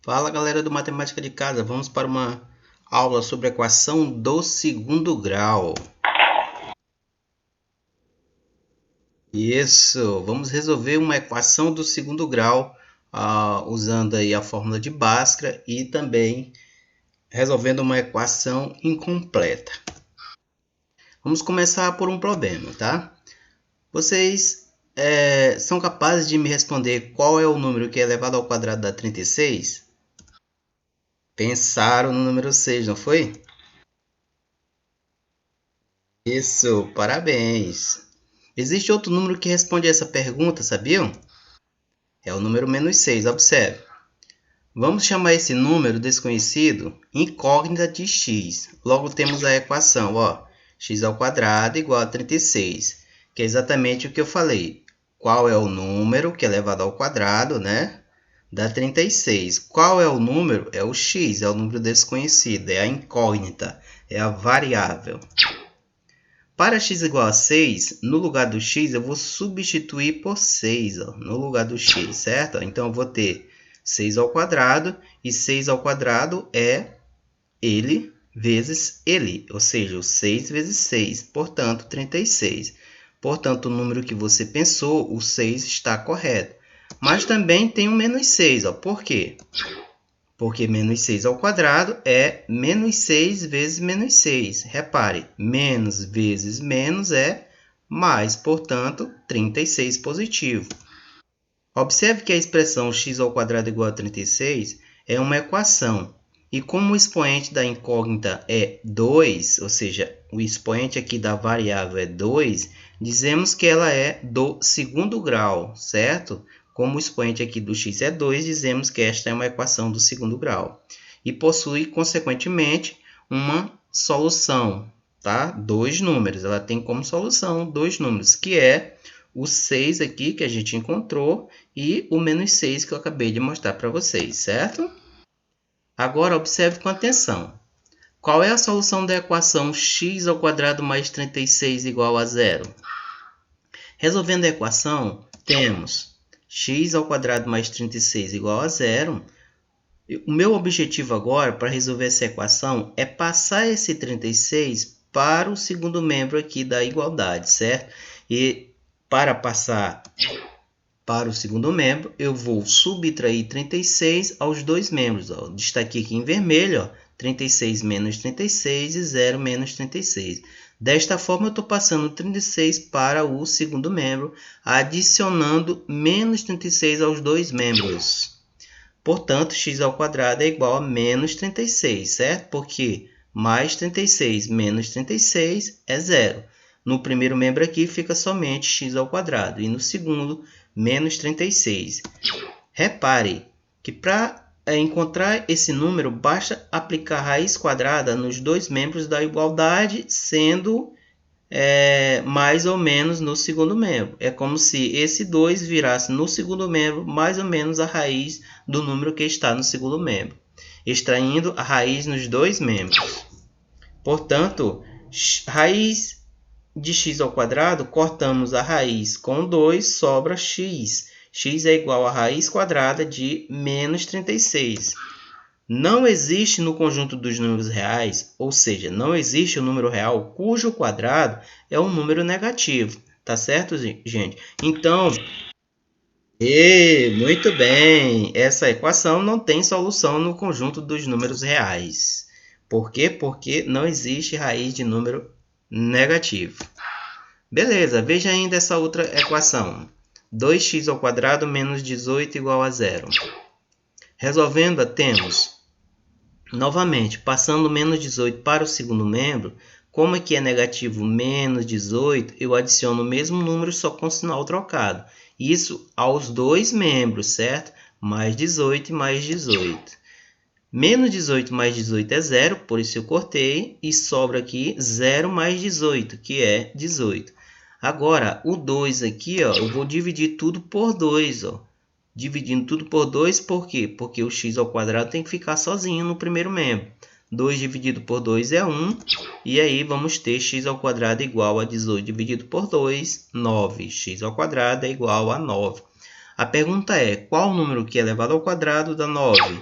Fala galera do Matemática de Casa, vamos para uma aula sobre a equação do segundo grau. Isso, vamos resolver uma equação do segundo grau usando aí a fórmula de Bhaskara e também resolvendo uma equação incompleta. Vamos começar por um problema, tá? Vocês são capazes de me responder qual é o número que é elevado ao quadrado da 36? Pensaram no número 6, não foi? Isso, parabéns. Existe outro número que responde a essa pergunta, sabiam? É o número menos 6, observe. Vamos chamar esse número desconhecido incógnita de x. Logo temos a equação, ó, x ao quadrado igual a 36, que é exatamente o que eu falei. Qual é o número que é elevado ao quadrado, né? Da 36. Qual é o número? É o x, é o número desconhecido, é a incógnita, é a variável. Para x igual a 6, no lugar do x, eu vou substituir por 6, ó, no lugar do x, certo? Então, eu vou ter 6 ao quadrado, e 6 ao quadrado é ele vezes ele, ou seja, o 6 vezes 6, portanto, 36. Portanto, o número que você pensou, o 6 está correto. Mas também tem o menos 6, ó. Por quê? Porque menos 6 ao quadrado é menos 6 vezes menos 6. Repare, menos vezes menos é mais, portanto, 36 positivo. Observe que a expressão x ao quadrado igual a 36 é uma equação. E como o expoente da incógnita é 2, ou seja, o expoente aqui da variável é 2, dizemos que ela é do segundo grau, certo? Como o expoente aqui do x é 2, dizemos que esta é uma equação do segundo grau. E possui, consequentemente, uma solução, tá? Dois números. Ela tem como solução dois números, que é o 6 aqui que a gente encontrou e o menos 6 que eu acabei de mostrar para vocês, certo? Agora, observe com atenção. Qual é a solução da equação x ao quadrado mais 36 igual a zero? Resolvendo a equação, temos x ao quadrado mais 36 igual a zero. O meu objetivo agora, para resolver essa equação, é passar esse 36 para o segundo membro aqui da igualdade, certo? E para passar para o segundo membro, eu vou subtrair 36 aos dois membros. Ó. Destaquei aqui em vermelho, ó, 36 menos 36 e 0 menos 36. Desta forma, eu estou passando 36 para o segundo membro, adicionando menos 36 aos dois membros. Portanto, x ao quadrado é igual a menos 36, certo? Porque mais 36 menos 36 é zero. No primeiro membro aqui fica somente x ao quadrado e no segundo, menos 36. Repare que para encontrar esse número, basta aplicar raiz quadrada nos dois membros da igualdade, sendo mais ou menos no segundo membro. É como se esse 2 virasse no segundo membro mais ou menos a raiz do número que está no segundo membro, extraindo a raiz nos dois membros. Portanto, raiz de x ao quadrado, cortamos a raiz com 2, sobra x. X é igual a raiz quadrada de menos 36. Não existe no conjunto dos números reais, ou seja, não existe um número real cujo quadrado é um número negativo. Tá certo, gente? Então, muito bem, essa equação não tem solução no conjunto dos números reais. Por quê? Porque não existe raiz de número negativo. Beleza, veja ainda essa outra equação. 2x ao quadrado menos 18 igual a zero. Resolvendo-a, temos, novamente, passando menos 18 para o segundo membro, como aqui é negativo menos 18, eu adiciono o mesmo número só com sinal trocado. Isso aos dois membros, certo? Mais 18 e mais 18. Menos 18 mais 18 é zero, por isso eu cortei, e sobra aqui 0 mais 18, que é 18. Agora, o 2 aqui, ó, eu vou dividir tudo por 2, ó. Dividindo tudo por 2, por quê? Porque o x ao quadrado tem que ficar sozinho no primeiro membro. 2 dividido por 2 é 1, e aí vamos ter x ao quadrado igual a 18 dividido por 2, 9. X ao quadrado é igual a 9. A pergunta é, qual número que é elevado ao quadrado dá 9?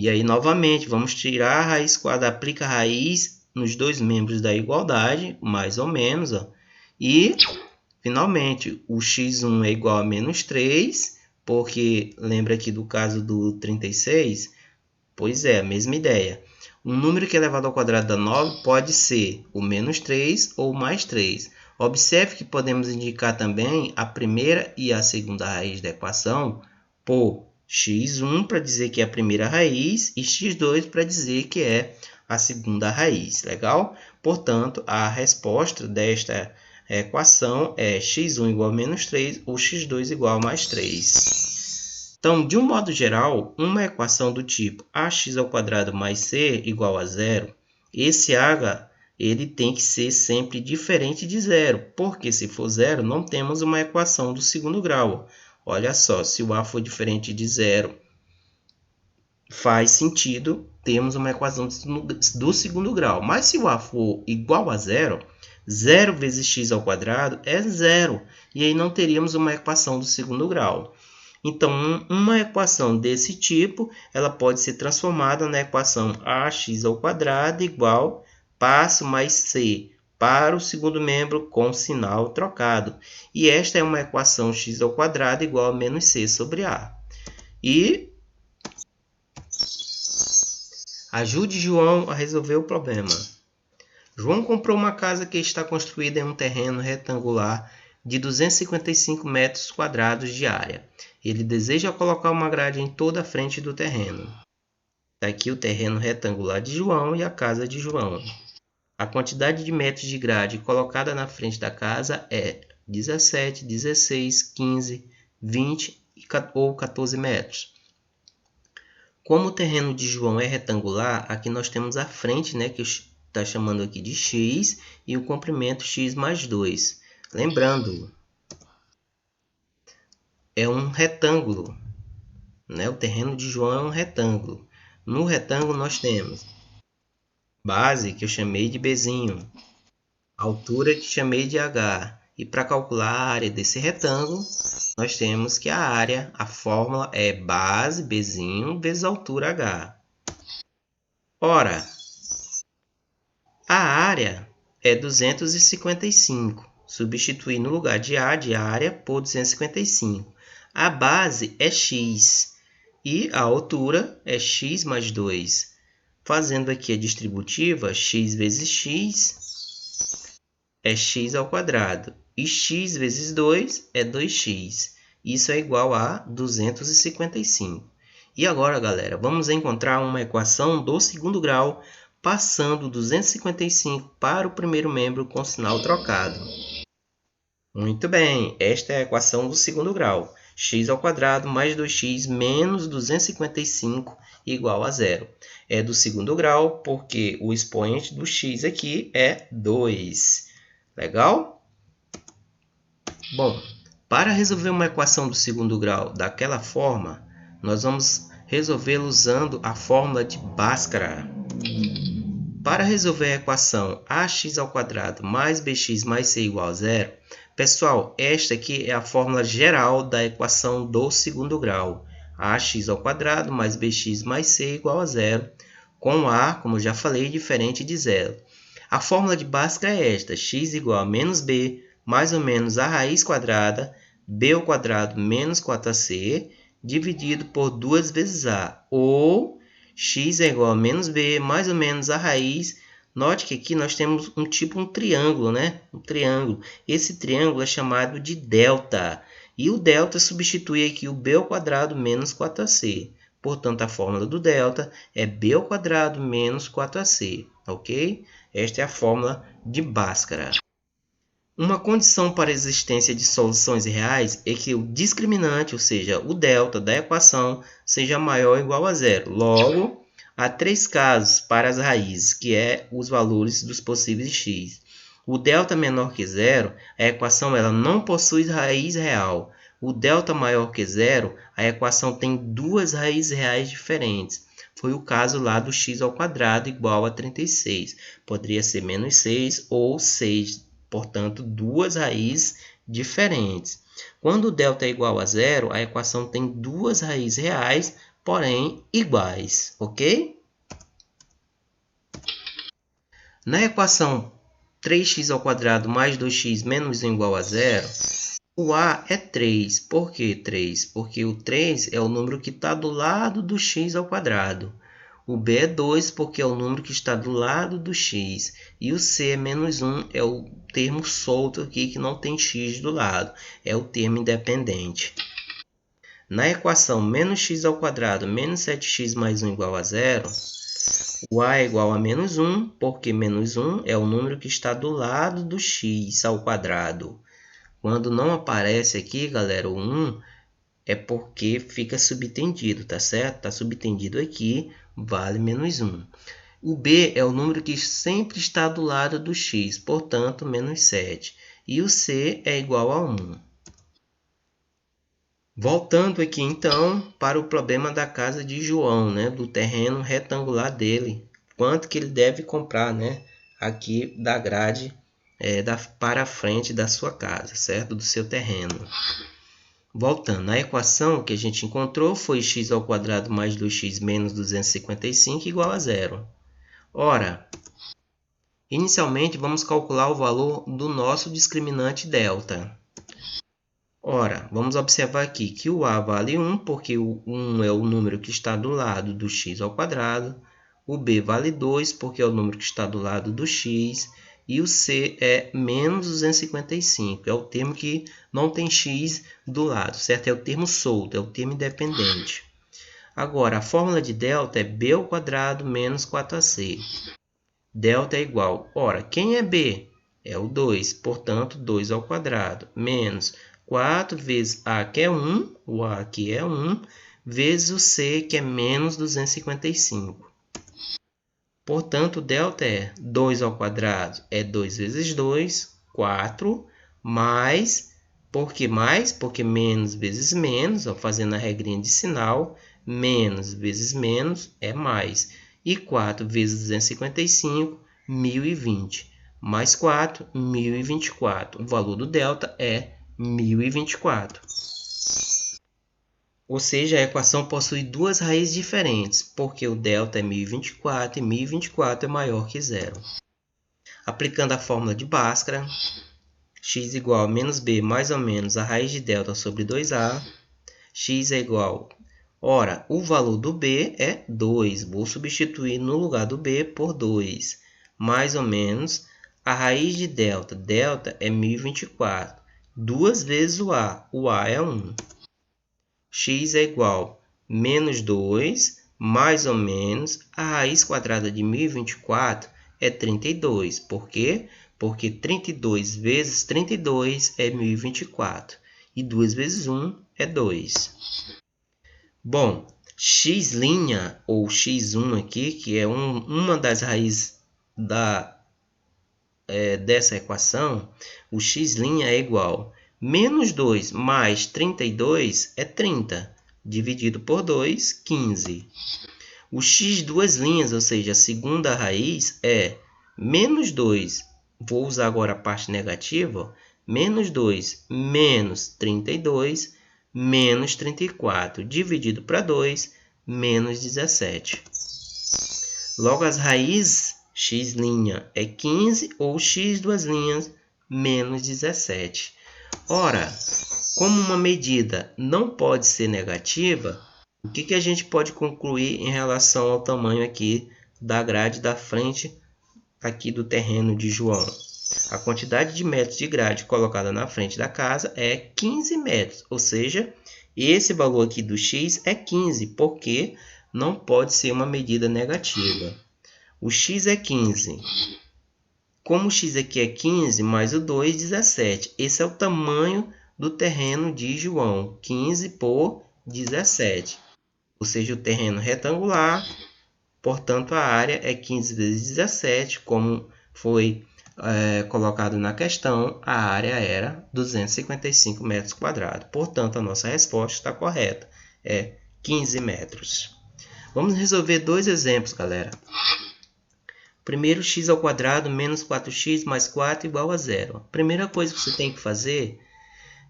E aí, novamente, vamos tirar a raiz quadrada, aplica a raiz nos dois membros da igualdade, mais ou menos, ó. E, finalmente, o x1 é igual a menos 3, porque lembra aqui do caso do 36? Pois é, a mesma ideia. Um número que é elevado ao quadrado da 9 pode ser o menos 3 ou mais 3. Observe que podemos indicar também a primeira e a segunda raiz da equação por x1 para dizer que é a primeira raiz e x2 para dizer que é a segunda raiz. Legal? Portanto, a resposta desta equação é x1 igual a menos 3 ou x2 igual a mais 3. Então, de um modo geral, uma equação do tipo ax² mais c igual a zero, esse h ele tem que ser sempre diferente de zero, porque se for zero, não temos uma equação do segundo grau. Olha só, se o a for diferente de zero, faz sentido termos uma equação do segundo grau. Mas se o a for igual a zero, 0 vezes x² é zero, e aí não teríamos uma equação do segundo grau. Então, uma equação desse tipo, ela pode ser transformada na equação ax² igual passo mais c para o segundo membro com sinal trocado. E esta é uma equação x² igual a menos c sobre a. E ajude João a resolver o problema. João comprou uma casa que está construída em um terreno retangular de 255 metros quadrados de área. Ele deseja colocar uma grade em toda a frente do terreno. Está aqui o terreno retangular de João e a casa de João. A quantidade de metros de grade colocada na frente da casa é 17, 16, 15, 20 ou 14 metros. Como o terreno de João é retangular, aqui nós temos a frente, né, que está chamando aqui de x, e o comprimento x mais 2. Lembrando, é um retângulo, né? O terreno de João é um retângulo. No retângulo nós temos base, que eu chamei de Bzinho, altura que chamei de h. E para calcular a área desse retângulo, nós temos que a área, a fórmula é base Bzinho vezes altura h. Ora, a área é 255. Substituir no lugar de A de área por 255. A base é x e a altura é x mais 2. Fazendo aqui a distributiva, x vezes x é x ao quadrado. E x vezes 2 é 2x. Isso é igual a 255. E agora, galera, vamos encontrar uma equação do segundo grau passando 255 para o primeiro membro com sinal trocado. Muito bem, esta é a equação do segundo grau. X² mais 2x menos 255 igual a zero. É do segundo grau porque o expoente do x aqui é 2. Legal? Bom, para resolver uma equação do segundo grau daquela forma, nós vamos resolvê-la usando a fórmula de Bhaskara. Para resolver a equação ax² mais bx mais c igual a zero, pessoal, esta aqui é a fórmula geral da equação do segundo grau. Ax² mais bx mais c igual a zero, com a, como eu já falei, diferente de zero. A fórmula de Bhaskara é esta: x igual a menos b, mais ou menos a raiz quadrada, b² menos 4ac, dividido por 2 vezes a, ou x é igual a menos b, mais ou menos a raiz. Note que aqui nós temos um triângulo, né? Um triângulo. Esse triângulo é chamado de delta. E o delta substitui aqui o b² menos 4ac. Portanto, a fórmula do delta é b² menos 4ac. Ok? Esta é a fórmula de Bhaskara. Uma condição para a existência de soluções reais é que o discriminante, ou seja, o delta da equação, seja maior ou igual a zero. Logo, há 3 casos para as raízes, que é os valores dos possíveis x. O delta menor que zero, a equação ela não possui raiz real. O delta maior que zero, a equação tem 2 raízes reais diferentes. Foi o caso lá do x² igual a 36. Poderia ser menos 6 ou 6. Portanto, 2 raízes diferentes. Quando o delta é igual a zero, a equação tem 2 raízes reais, porém iguais, ok? Na equação 3x² mais 2x menos 1 igual a 0, o A é 3. Por que 3? Porque o 3 é o número que está do lado do x². O B é 2, porque é o número que está do lado do x. E o C é menos 1, é o termo solto aqui que não tem x do lado. É o termo independente. Na equação menos x² menos 7x mais 1 igual a 0, o A é igual a menos 1, porque menos 1 é o número que está do lado do x². Quando não aparece aqui, galera, o 1 é porque fica subtendido, tá certo? Está subtendido aqui, vale menos 1. O B é o número que sempre está do lado do x, portanto, menos 7. E o C é igual a 1. Voltando aqui, então, para o problema da casa de João, né? Do terreno retangular dele. Quanto que ele deve comprar, né? Aqui da grade para a frente da sua casa, certo? Do seu terreno. Voltando, a equação que a gente encontrou foi x² mais 2x menos 255 igual a 0. Ora, inicialmente vamos calcular o valor do nosso discriminante delta. Ora, vamos observar aqui que o A vale 1, porque o 1 é o número que está do lado do x². O B vale 2, porque é o número que está do lado do x. E o C é menos 255, é o termo que não tem x do lado, certo? É o termo solto, é o termo independente. Agora, a fórmula de delta é b² menos 4ac. Delta é igual, ora, quem é b? É o 2, portanto, 2² menos 4 vezes a, que é 1, o a aqui é 1, vezes o c, que é menos 255. Portanto, delta é 2² é 2 vezes 2, 4, mais, por que mais? Porque menos vezes menos, ó, fazendo a regrinha de sinal, menos vezes menos é mais. E 4 vezes 255, 1020. Mais 4, 1024. O valor do delta é 1024. Ou seja, a equação possui duas raízes diferentes, porque o delta é 1024 e 1024 é maior que zero. Aplicando a fórmula de Bhaskara, x igual a menos b mais ou menos a raiz de delta sobre 2a, x é igual... Ora, o valor do b é 2, vou substituir no lugar do b por 2, mais ou menos a raiz de delta, delta é 1024, 2 vezes o a é 1. X é igual a menos 2, mais ou menos, a raiz quadrada de 1024 é 32. Por quê? Porque 32 vezes 32 é 1024. E 2 vezes 1 é 2. Bom, x' ou x1 aqui, que é uma das raízes dessa equação, o x' é igual a menos 2 mais 32 é 30, dividido por 2, 15. O x duas linhas, ou seja, a segunda raiz, é menos 2, vou usar agora a parte negativa, menos 2 menos 32, menos 34, dividido para 2, menos 17. Logo, as raízes x' é 15 ou x duas linhas menos 17. Ora, como uma medida não pode ser negativa, o que a gente pode concluir em relação ao tamanho aqui da grade da frente aqui do terreno de João? A quantidade de metros de grade colocada na frente da casa é 15 metros, ou seja, esse valor aqui do x é 15, porque não pode ser uma medida negativa. O x é 15. Como o x aqui é 15, mais o 2, 17. Esse é o tamanho do terreno de João, 15 por 17. Ou seja, o terreno retangular, portanto, a área é 15 vezes 17, como foi colocado na questão, a área era 255 metros quadrados. Portanto, a nossa resposta está correta, é 15 metros. Vamos resolver dois exemplos, galera. Primeiro, x² menos 4x mais 4 igual a 0. A primeira coisa que você tem que fazer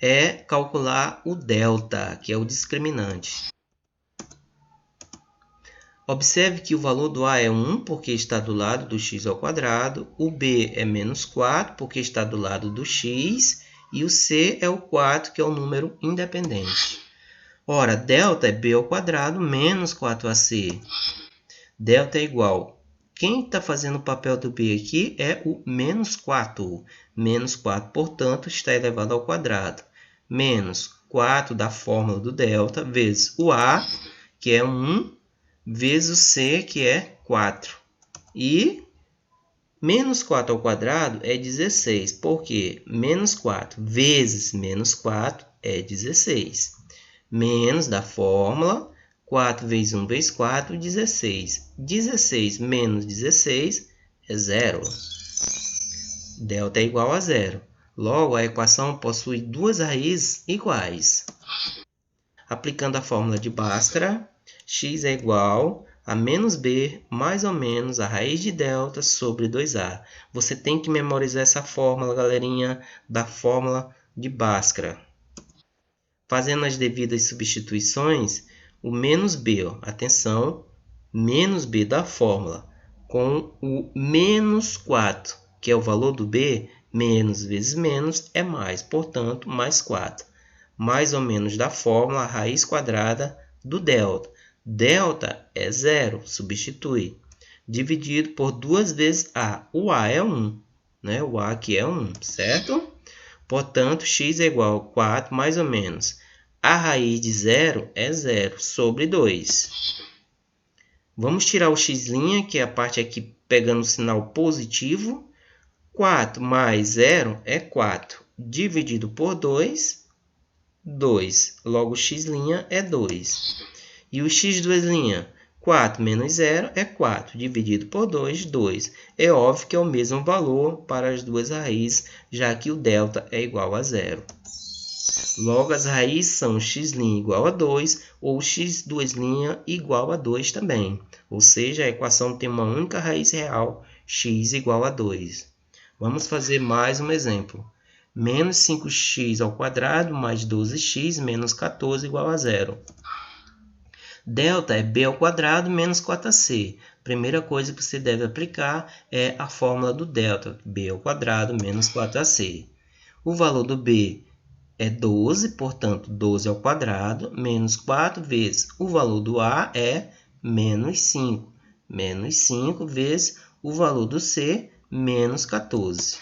é calcular o delta, que é o discriminante. Observe que o valor do A é 1, porque está do lado do x ao quadrado. O B é menos 4, porque está do lado do x. E o C é o 4, que é o número independente. Ora, delta é b ao quadrado menos 4ac. Delta é igual. Quem está fazendo o papel do b aqui é o menos 4. Menos 4, portanto, está elevado ao quadrado. Menos 4 da fórmula do delta, vezes o a, que é 1, vezes o c, que é 4. E menos 4 ao quadrado é 16, porque menos 4 vezes menos 4 é 16. Menos da fórmula, 4 vezes 1 vezes 4, 16. 16 menos 16 é 0. Delta é igual a 0. Logo, a equação possui duas raízes iguais. Aplicando a fórmula de Bhaskara, x é igual a menos b mais ou menos a raiz de delta sobre 2a. Você tem que memorizar essa fórmula, galerinha, da fórmula de Bhaskara. Fazendo as devidas substituições, o menos b, ó, atenção, menos b da fórmula, com o menos 4, que é o valor do b, menos vezes menos é mais, portanto, mais 4. Mais ou menos da fórmula, a raiz quadrada do delta. Delta é 0, substitui. Dividido por 2 vezes a. O a é 1, né? O a aqui é 1, certo? Portanto, x é igual a 4 mais ou menos. A raiz de 0 é 0 sobre 2. Vamos tirar o x', que é a parte aqui pegando o sinal positivo. 4 mais 0 é 4. Dividido por 2, 2. Logo, x' é 2. E o x2', 4 menos 0 é 4. Dividido por 2, 2. É óbvio que é o mesmo valor para as duas raízes, já que o delta é igual a 0. Logo, as raízes são x' igual a 2 ou x2' igual a 2 também. Ou seja, a equação tem uma única raiz real, x igual a 2. Vamos fazer mais um exemplo. Menos 5x ao quadrado mais 12x menos 14 igual a 0. Delta é b ao quadrado menos 4ac. Primeira coisa que você deve aplicar é a fórmula do delta, b ao quadrado menos 4ac. O valor do b é 12, portanto, 12 ao quadrado, menos 4 vezes o valor do a é menos 5. Menos 5 vezes o valor do c, menos 14.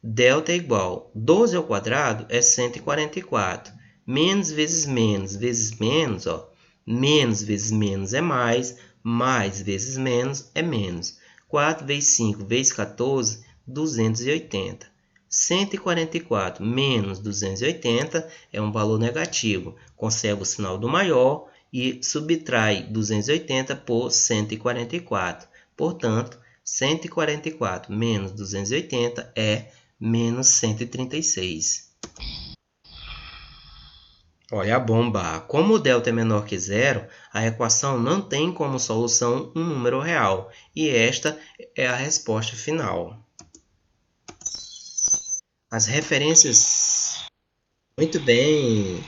Delta é igual a 12 ao quadrado é 144. Menos vezes menos, ó. Menos vezes menos é mais vezes menos é menos. 4 vezes 5 vezes 14, 280. 144 menos 280 é um valor negativo. Conserva o sinal do maior e subtrai 280 por 144. Portanto, 144 menos 280 é menos 136. Olha a bomba! Como o delta é menor que zero, a equação não tem como solução um número real. E esta é a resposta final. As referências... Muito bem!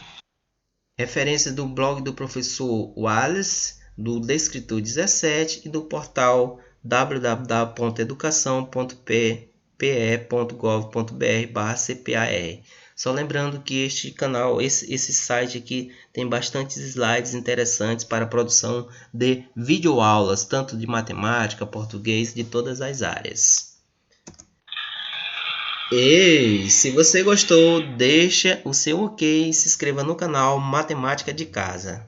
Referências do blog do professor Wallace, do Descritor 17 e do portal www.educação.pe.gov.br/cpar. Só lembrando que este canal, esse site aqui, tem bastantes slides interessantes para a produção de videoaulas, tanto de matemática, português, de todas as áreas. E se você gostou, deixa o seu ok e se inscreva no canal Matemática de Casa.